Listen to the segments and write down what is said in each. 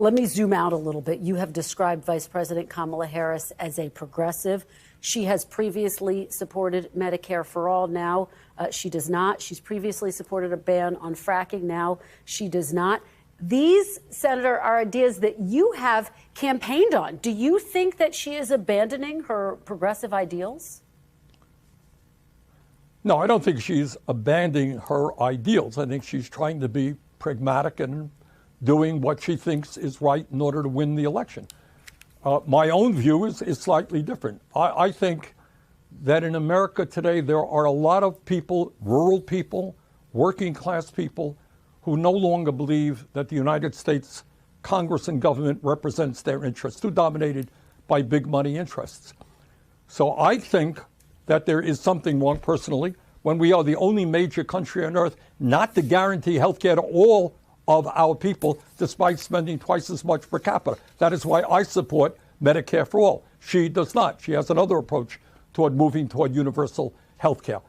Let me zoom out a little bit. You have described Vice President Kamala Harris as a progressive. She has previously supported Medicare for all. Now she does not. She's previously supported a ban on fracking. Now she does not. These, Senator, are ideas that you have campaigned on. Do you think that she is abandoning her progressive ideals? No, I don't think she's abandoning her ideals. I think she's trying to be pragmatic and doing what she thinks is right in order to win the election. My own view is slightly different. I think that in America today, there are a lot of people, rural people, working class people, who no longer believe that the United States Congress and government represents their interests, too dominated by big money interests. So I think that there is something wrong personally when we are the only major country on earth not to guarantee health care to all of our people, despite spending twice as much per capita. That is why I support Medicare for all. She does not. She has another approach toward moving toward universal health care.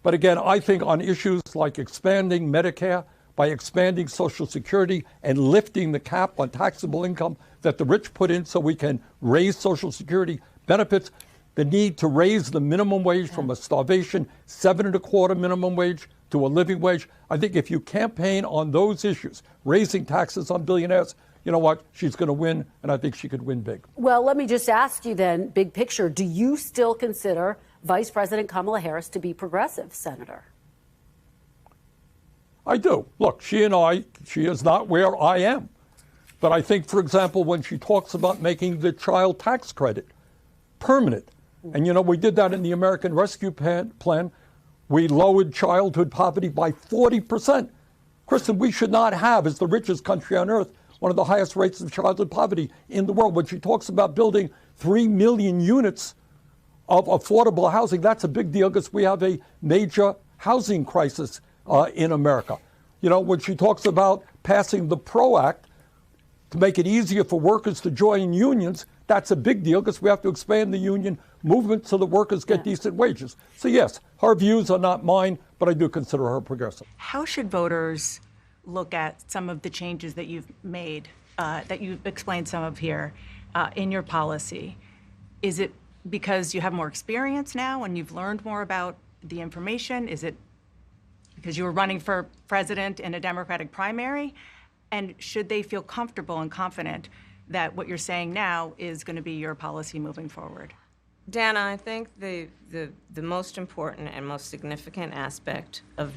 But again, I think on issues like expanding Medicare, by expanding Social Security and lifting the cap on taxable income that the rich put in so we can raise Social Security benefits, the need to raise the minimum wage from a starvation 7.25 minimum wage to a living wage. I think if you campaign on those issues, raising taxes on billionaires, you know what? She's going to win, and I think she could win big. Well, let me just ask you then, big picture, do you still consider Vice President Kamala Harris to be progressive, Senator? I do. Look, she is not where I am. But I think, for example, when she talks about making the child tax credit permanent, and we did that in the American Rescue Plan, we lowered childhood poverty by 40%. Kristen, we should not have, as the richest country on earth, one of the highest rates of childhood poverty in the world. When she talks about building 3 million units of affordable housing, that's a big deal because we have a major housing crisis in America. When she talks about passing the PRO Act to make it easier for workers to join unions, that's a big deal because we have to expand the union movement so the workers get decent wages. So yes, her views are not mine, but I do consider her progressive. How should voters look at some of the changes that you've made, that you've explained some of here in your policy? Is it because you have more experience now and you've learned more about the information? Is it because you were running for president in a Democratic primary? And should they feel comfortable and confident that what you're saying now is going to be your policy moving forward? Dana, I think the most important and most significant aspect of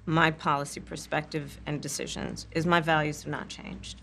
my policy perspective and decisions is my values have not changed.